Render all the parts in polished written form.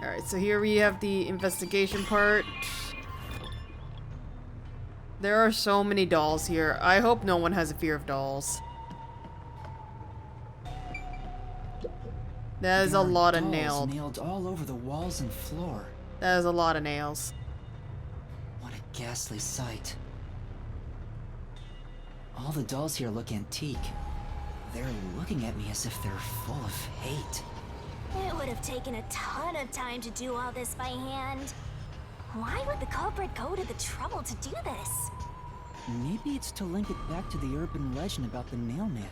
Alright, so here we have the investigation part. There are so many dolls here. I hope no one has a fear of dolls. That is a lot of nails. Nailed all over the walls and floor. That is a lot of nails. What a ghastly sight. All the dolls here look antique. They're looking at me as if they're full of hate. It would have taken a ton of time to do all this by hand. Why would the culprit go to the trouble to do this? Maybe it's to link it back to the urban legend about the Nailman.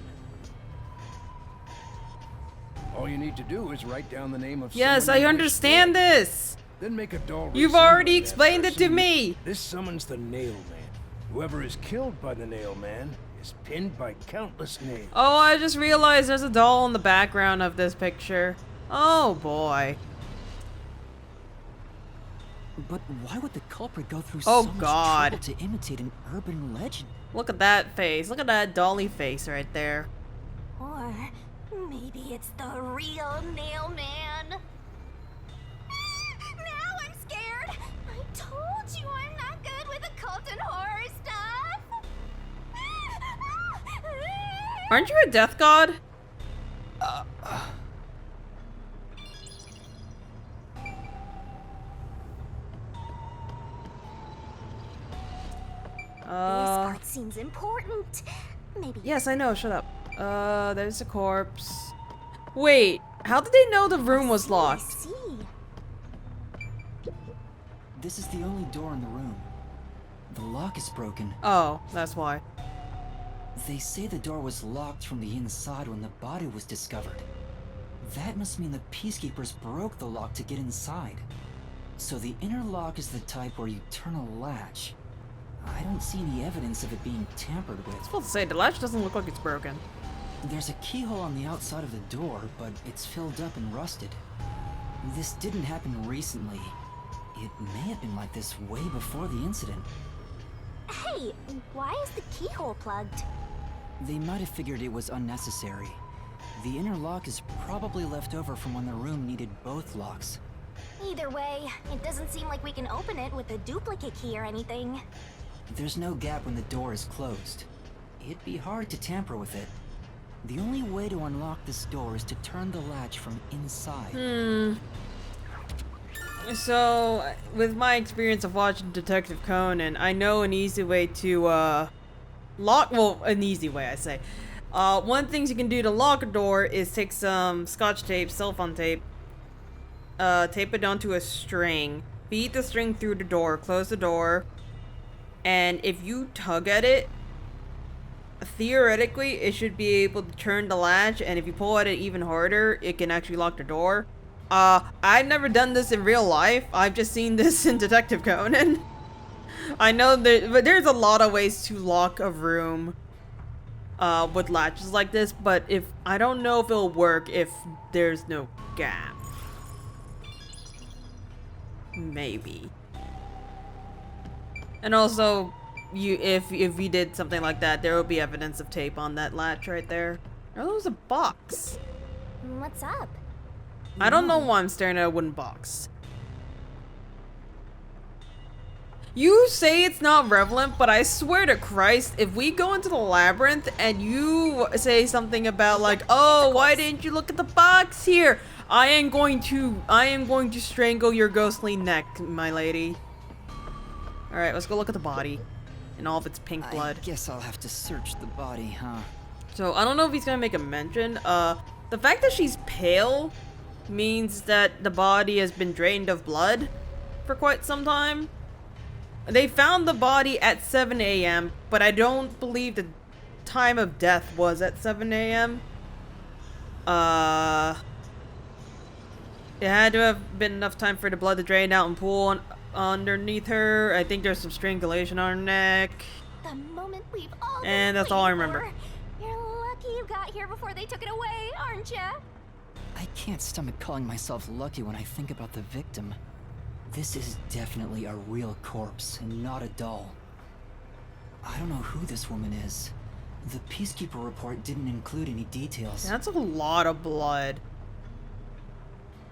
All you need to do is write down the name of Yes, someone I you wish understand dead. this. Then make a doll. You've resembling already that explained it to person. me. This summons the Nailman. Whoever is killed by the Nailman is pinned by countless nails. Oh, I just realized there's a doll in the background of this picture. Oh boy. But why would the culprit go through Oh, so much God. trouble to imitate an urban legend? Look at that face. Look at that dolly face right there. Or maybe it's the real Nailman. Now I'm scared. I told you I'm not good with occult and horror stuff. Aren't you a death god? This part seems important. Maybe. Yes, I know. Shut up. There's a corpse. Wait, how did they know the room was I locked? see. This is the only door in the room. The lock is broken. Oh, that's why. They say the door was locked from the inside when the body was discovered. That must mean the peacekeepers broke the lock to get inside. So the inner lock is the type where you turn a latch. I don't see any evidence of it being tampered with. I was supposed to say, the latch doesn't look like it's broken. There's a keyhole on the outside of the door, but it's filled up and rusted. This didn't happen recently. It may have been like this way before the incident. Hey, why is the keyhole plugged? They might have figured it was unnecessary. The inner lock is probably left over from when the room needed both locks. Either way, it doesn't seem like we can open it with a duplicate key or anything. There's no gap when the door is closed. It'd be hard to tamper with it. The only way to unlock this door is to turn the latch from inside. So, with my experience of watching Detective Conan, I know an easy way to, lock, well, an easy way, I say. One of the things you can do to lock a door is take some scotch tape, cellophane tape, tape it onto a string, feed the string through the door, close the door, and if you tug at it, theoretically, it should be able to turn the latch, and if you pull at it even harder, it can actually lock the door. I've never done this in real life. I've just seen this in Detective Conan. I know but there's a lot of ways to lock a room with latches like this, but I don't know if it'll work if there's no gap. Maybe. And also, if you did something like that, there will be evidence of tape on that latch right there. Oh, there was a box. What's up? I don't know why I'm staring at a wooden box. You say it's not relevant, but I swear to Christ, if we go into the labyrinth and you say something about like, oh, why didn't you look at the box here? I am going to strangle your ghostly neck, my lady. Alright, let's go look at the body. And all of its pink blood. I guess I'll have to search the body, huh? So, I don't know if he's gonna make a mention. The fact that she's pale means that the body has been drained of blood for quite some time. They found the body at 7 a.m., but I don't believe the time of death was at 7 a.m. It had to have been enough time for the blood to drain out and pool underneath her. I think there's some strangulation on her neck. The moment we've all And that's all I remember. You're lucky you got here before they took it away, aren't ya? I can't stomach calling myself lucky when I think about the victim. This is definitely a real corpse and not a doll. I don't know who this woman is. The Peacekeeper report didn't include any details. That's a lot of blood.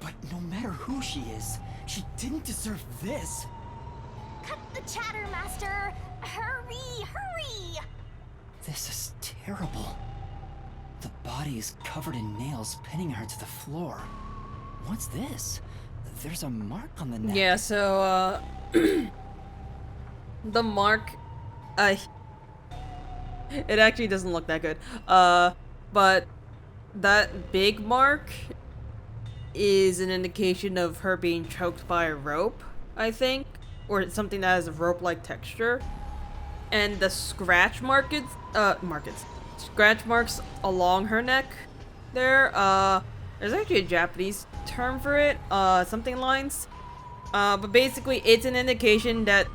But no matter who she is, she didn't deserve this. Cut the chatter, Master! Hurry, hurry! This is terrible. The body is covered in nails pinning her to the floor. What's this? There's a mark on the neck. Yeah, so, the mark, it actually doesn't look that good. But that big mark is an indication of her being choked by a rope, I think, or something that has a rope-like texture. And the scratch scratch marks along her neck there, there's actually a Japanese term for it, something lines. But basically it's an indication that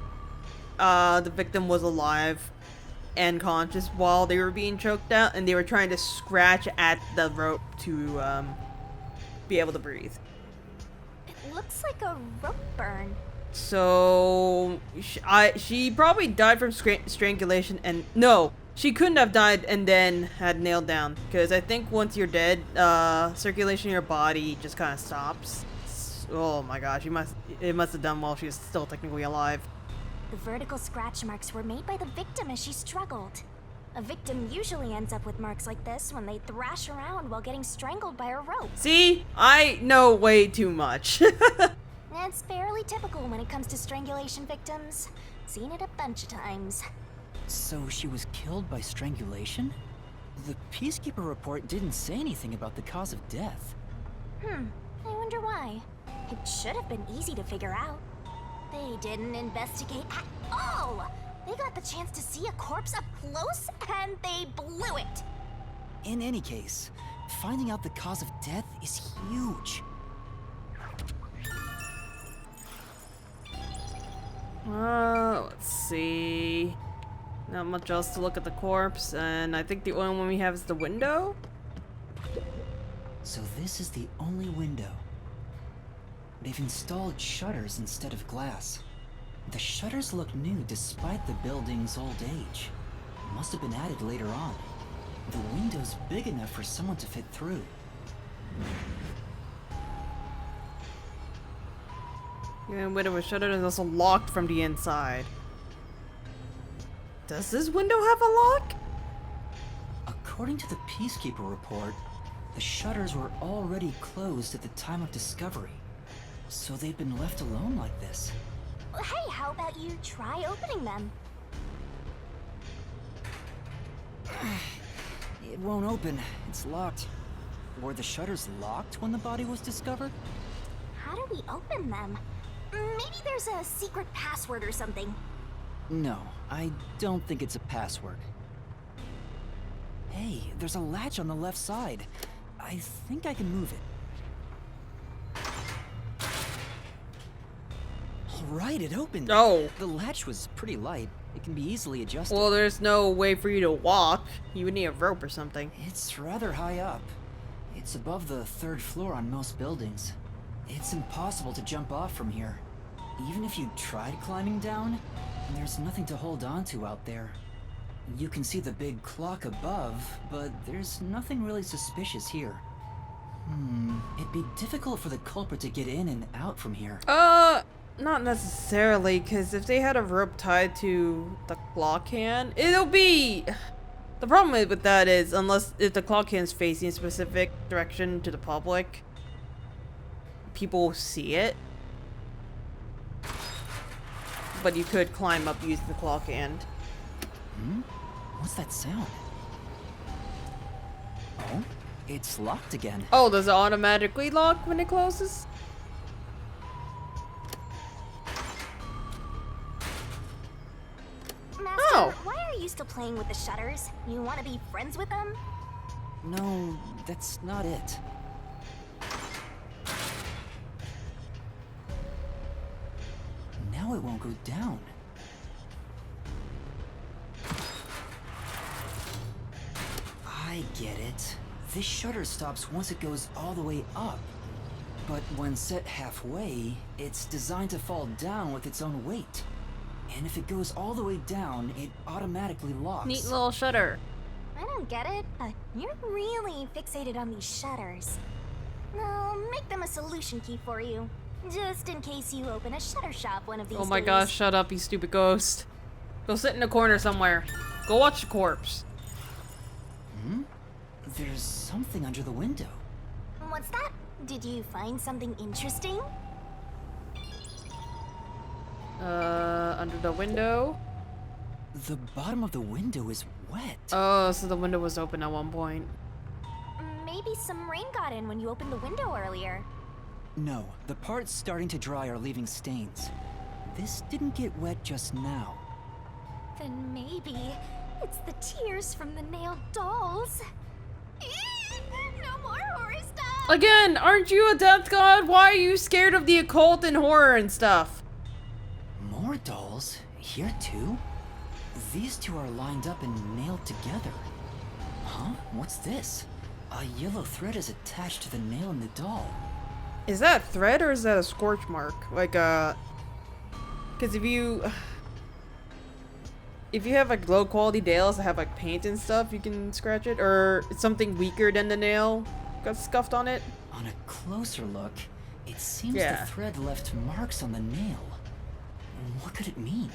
the victim was alive and conscious while they were being choked out, and they were trying to scratch at the rope to be able to breathe. It looks like a rope burn. So she probably died from strangulation, and no, she couldn't have died and then had nailed down, because I think once you're dead, circulation in your body just kind of stops. Oh my gosh, it must have done while she was still technically alive. The vertical scratch marks were made by the victim as she struggled. A victim usually ends up with marks like this when they thrash around while getting strangled by a rope. See? I know way too much. It's fairly typical when it comes to strangulation victims. Seen it a bunch of times. So she was killed by strangulation? The Peacekeeper report didn't say anything about the cause of death. I wonder why. It should have been easy to figure out. They didn't investigate at all! They got the chance to see a corpse up close, and they blew it! In any case, finding out the cause of death is huge. Let's see. Not much else to look at the corpse, and I think the only one we have is the window? So this is the only window. They've installed shutters instead of glass. The shutters look new despite the building's old age. Must have been added later on. The window's big enough for someone to fit through. The window was shuttered and also locked from the inside. Does this window have a lock? According to the Peacekeeper report, the shutters were already closed at the time of discovery. So they've been left alone like this. Hey, how about you try opening them? It won't open. It's locked. Were the shutters locked when the body was discovered? How do we open them? Maybe there's a secret password or something. No, I don't think it's a password. Hey, there's a latch on the left side. I think I can move it. Alright, it opened. Oh. The latch was pretty light. It can be easily adjusted. Well, there's no way for you to walk. You would need a rope or something. It's rather high up. It's above the 3rd floor on most buildings. It's impossible to jump off from here. Even if you tried climbing down, there's nothing to hold on to out there. You can see the big clock above, but there's nothing really suspicious here. It'd be difficult for the culprit to get in and out from here. Not necessarily, because if they had a rope tied to the clock hand, it'll be... The problem with that is, if the clock hand's facing a specific direction to the public, people will see it. But you could climb up using the clock hand. What's that sound? Oh, it's locked again. Oh, does it automatically lock when it closes? Master, why are you still playing with the shutters? You want to be friends with them? No, that's not it. Now it won't go down. I get it. This shutter stops once it goes all the way up. But when set halfway, it's designed to fall down with its own weight. And if it goes all the way down, it automatically locks. Neat little shutter. I don't get it. You're really fixated on these shutters. I'll make them a solution key for you. Just in case you open a shutter shop one of these Oh my days. gosh, shut up, you stupid ghost. Go sit in the corner somewhere. Go watch the corpse. There's something under the window. What's that? Did you find something interesting? Under the window? The bottom of the window is wet. Oh, so the window was open at one point. Maybe some rain got in when you opened the window earlier. No, the parts starting to dry are leaving stains. This didn't get wet just now. Then maybe it's the tears from the nailed dolls. No more horror stuff! Again, aren't you a death god? Why are you scared of the occult and horror and stuff? More dolls? Here too? These two are lined up and nailed together. Huh? What's this? A yellow thread is attached to the nail in the doll. Is that a thread or is that a scorch mark? Like, because if you have like low quality nails that have like paint and stuff, you can scratch it, or it's something weaker than the nail got scuffed on it. On a closer look, it seems Yeah. the thread left marks on the nail. What could it mean?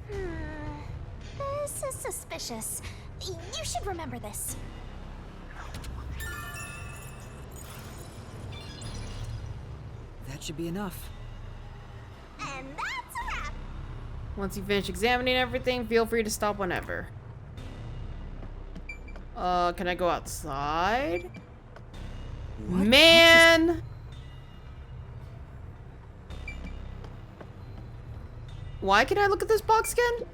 This is suspicious. You should remember this. That should be enough. And that's a wrap! Once you finish examining everything, feel free to stop whenever. Can I go outside? What Man! Why can I look at this box again?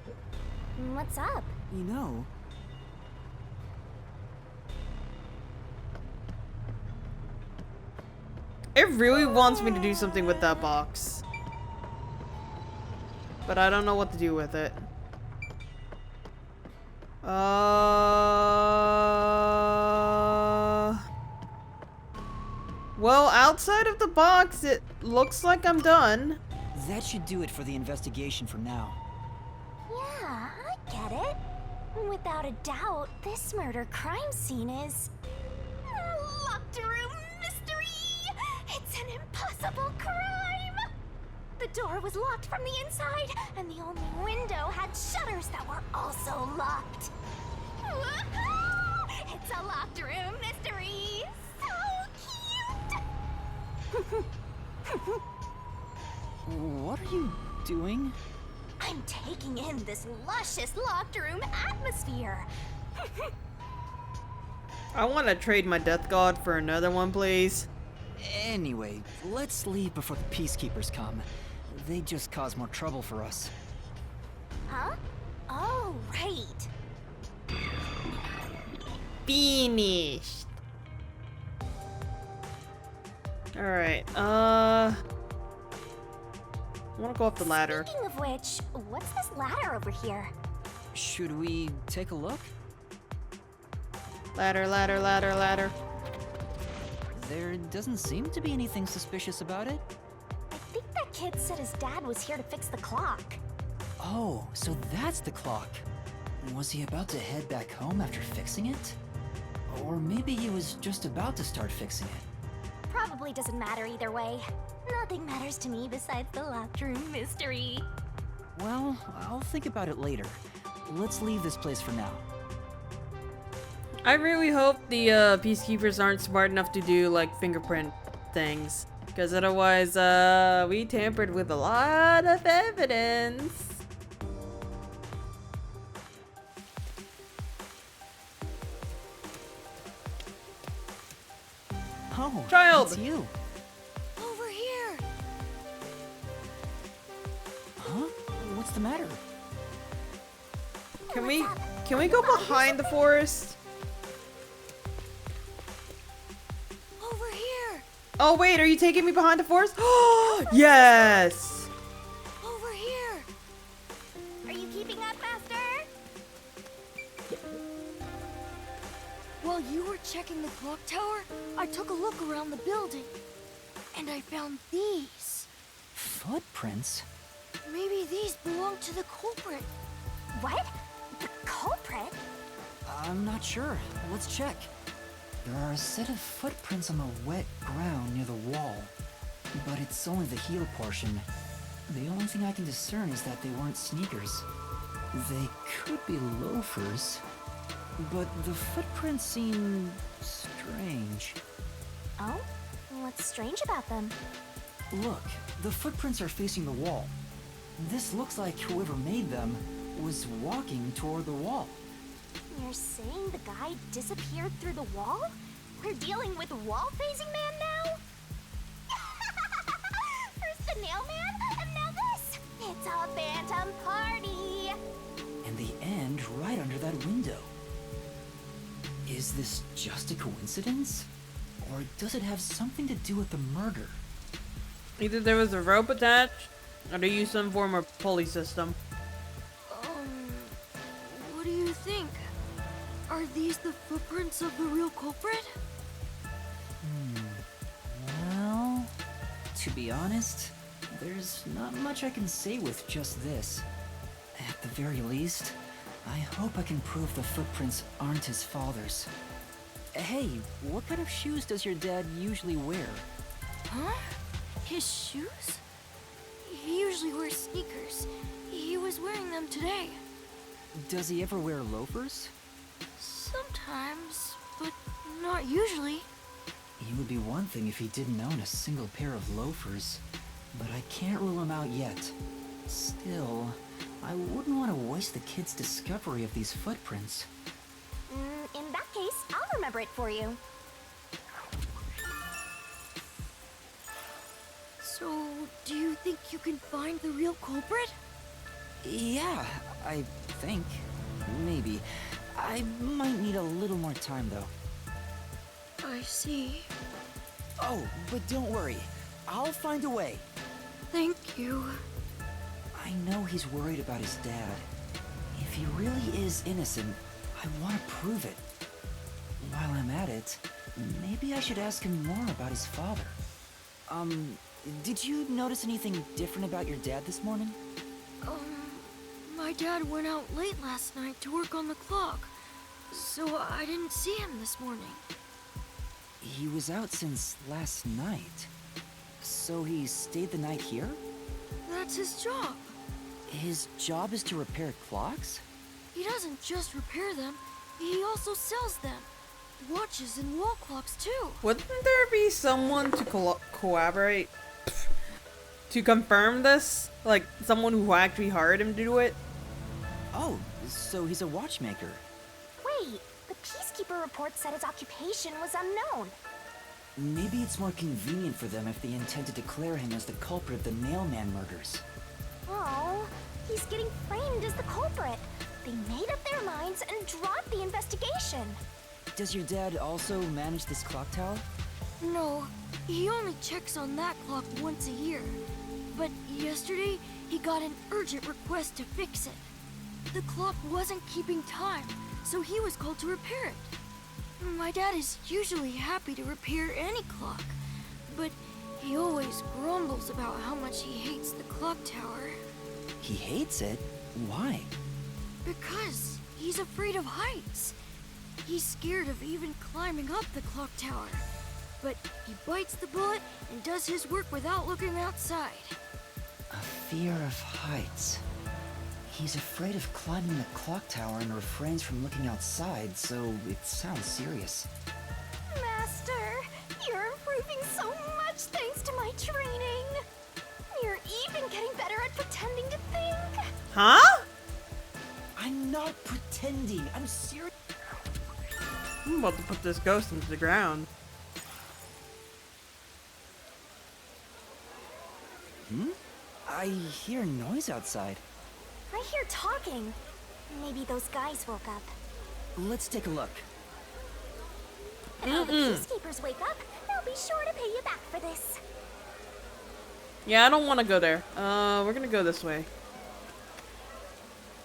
What's up? You know, It really wants me to do something with that box. But I don't know what to do with it. Well, outside of the box, it looks like I'm done. that should do it for the investigation for now. Yeah, I get it. Without a doubt, this murder crime scene is a locked room mystery. It's an impossible crime. The door was locked from the inside, and the only window had shutters that were also locked. Woohoo! It's a locked room mystery. So cute. What are you doing? I'm taking in this luscious locked room atmosphere. I want to trade my death god for another one, please. Anyway, let's leave before the peacekeepers come. They just cause more trouble for us. Huh? Oh, right. Finished. Alright, I want to go up the ladder. Speaking of which, what's this ladder over here? Should we take a look? Ladder, ladder, ladder, ladder. There doesn't seem to be anything suspicious about it. I think that kid said his dad was here to fix the clock. Oh, so that's the clock. Was he about to head back home after fixing it? Or maybe he was just about to start fixing it. Probably doesn't matter either way. Nothing matters to me besides the locked room mystery. Well, I'll think about it later. Let's leave this place for now. I really hope the peacekeepers aren't smart enough to do like fingerprint things, because otherwise we tampered with a lot of evidence. Oh, Child! It's you. Over here! Huh? What's the matter? Can we go behind the forest? Over here! Oh wait, are you taking me behind the forest? Oh yes! Over here! Are you keeping up, Master? While you were checking the clock tower, I took a look around the building. And I found these. Footprints? Maybe these belong to the culprit. What? The culprit? I'm not sure. Let's check. There are a set of footprints on the wet ground near the wall, but it's only the heel portion. The only thing I can discern is that they weren't sneakers. They could be loafers, but the footprints seem strange. Oh? What's strange about them? Look, the footprints are facing the wall. This looks like whoever made them was walking toward the wall. You're saying the guy disappeared through the wall? We're dealing with wall-facing man now? First the nail man, and now this! It's a phantom party! And the end right under that window. Is this just a coincidence? Or does it have something to do with the murder? Either there was a rope attached, or they used some form of pulley system. What do you think? Are these the footprints of the real culprit? Well, to be honest, there's not much I can say with just this. At the very least, I hope I can prove the footprints aren't his father's. Hey, what kind of shoes does your dad usually wear? Huh? His shoes? He usually wears sneakers. He was wearing them today. Does he ever wear loafers? Sometimes, but not usually. It would be one thing if he didn't own a single pair of loafers, but I can't rule him out yet. Still, I wouldn't want to waste the kid's discovery of these footprints. In that case, I'll remember it for you. So, do you think you can find the real culprit? Yeah, I think. Maybe. I might need a little more time, though. I see. Oh, but don't worry. I'll find a way. Thank you. I know he's worried about his dad. If he really is innocent, I want to prove it. While I'm at it, maybe I should ask him more about his father. Did you notice anything different about your dad this morning? My dad went out late last night to work on the clock, so I didn't see him this morning. He was out since last night. So he stayed the night here? That's his job. His job is to repair clocks? He doesn't just repair them, he also sells them. Watches and wall clocks too. Wouldn't there be someone to collaborate to confirm this? Like, someone who actually hired him to do it? Oh, so he's a watchmaker. Wait, the Peacekeeper report said his occupation was unknown. Maybe it's more convenient for them if they intend to declare him as the culprit of the Nailman murders. Oh, he's getting framed as the culprit. They made up their minds and dropped the investigation. Does your dad also manage this clock tower? No, he only checks on that clock once a year. But yesterday, he got an urgent request to fix it. The clock wasn't keeping time, so he was called to repair it. My dad is usually happy to repair any clock, but he always grumbles about how much he hates the clock tower. He hates it? Why? Because he's afraid of heights. He's scared of even climbing up the clock tower. But he bites the bullet and does his work without looking outside. A fear of heights. He's afraid of climbing the clock tower and refrains from looking outside, so it sounds serious. Master, you're improving so much thanks to my training. You're even getting better at pretending to think. Huh? I'm not pretending, I'm serious. I'm about to put this ghost into the ground. I hear noise outside. I hear talking. Maybe those guys woke up. Let's take a look. If all the peacekeepers wake up, they'll be sure to pay you back for this. Yeah, I don't want to go there. We're gonna go this way.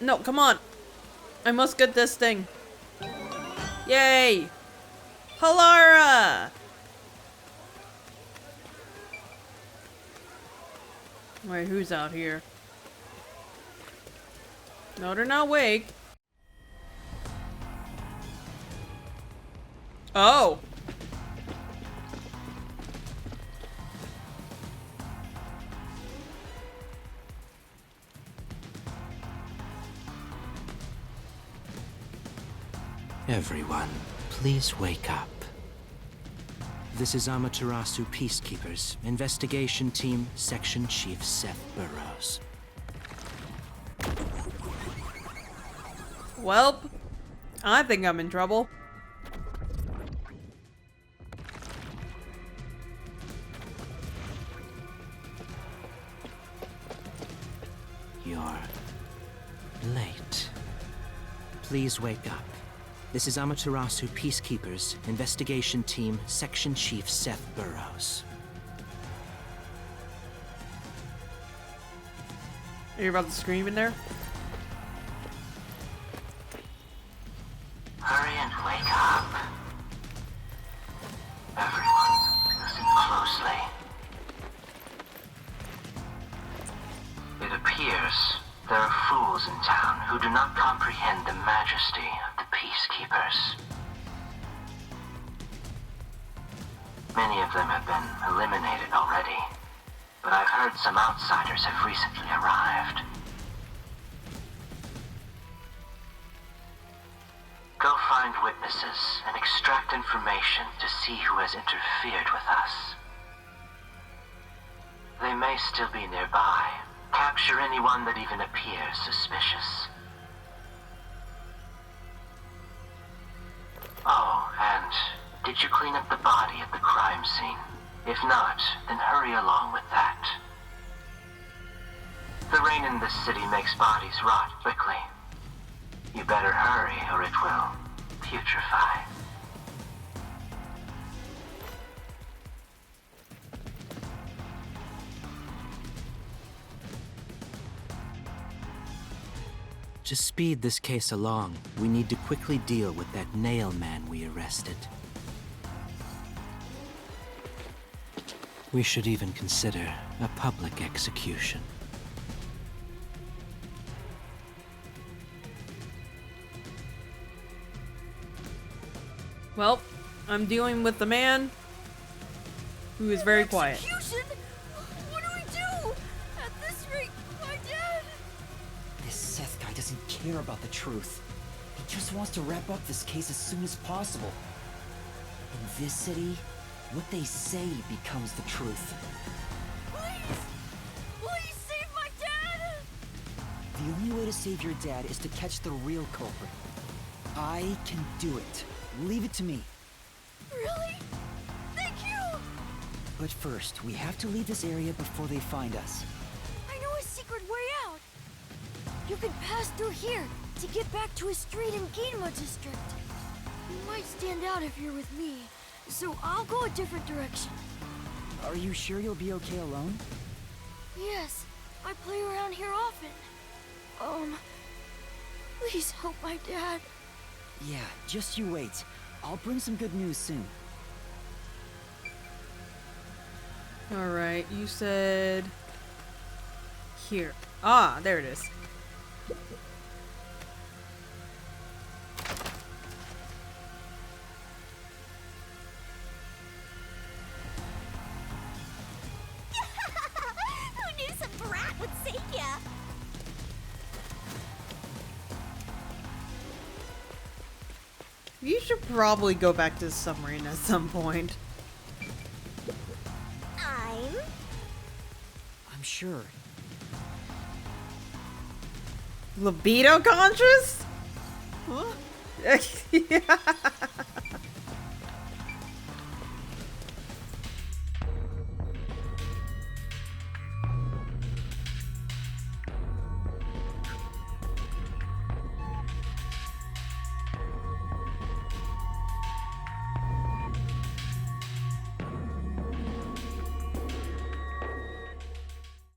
No, come on. I must get this thing. Yay! Halara! Wait, who's out here? No, they're not awake. Oh! Everyone, please wake up. This is Amaterasu Peacekeepers, Investigation Team, Section Chief Seth Burrows. Welp, I think I'm in trouble. You're late. Please wake up. This is Amaterasu Peacekeepers, Investigation Team, Section Chief Seth Burrows. Are you about to scream in there? Hurry and wake up. Everyone, listen closely. It appears there are fools in town who do not comprehend the majesty of the Peacekeepers. Many of them have been eliminated already, but I've heard some outsiders have recently arrived. Go find witnesses and extract information to see who has interfered with us. They may still be nearby. Capture anyone that even appears suspicious. Oh, and did you clean up the body at the crime scene? If not, then hurry along with that. The rain in this city makes bodies rot quickly. You better hurry or it will putrefy. To speed this case along, we need to quickly deal with that nail man we arrested. We should even consider a public execution. Well, I'm dealing with the man who is very quiet. Execution? What do we do? At this rate, my dad... This Seth guy doesn't care about the truth. He just wants to wrap up this case as soon as possible. In this city, what they say becomes the truth. Please! Please save my dad! The only way to save your dad is to catch the real culprit. I can do it. Leave it to me. Really? Thank you! But first, we have to leave this area before they find us. I know a secret way out. You can pass through here to get back to a street in Ginma district. You might stand out if you're with me, so I'll go a different direction. Are you sure you'll be okay alone? Yes, I play around here often. Please help my dad. Yeah, just you wait. I'll bring some good news soon. Alright, you said... here. Ah, there it is. Who knew some brat would save ya? You should probably go back to the submarine at some point. I'm sure. Libido conscious? Huh? Yeah.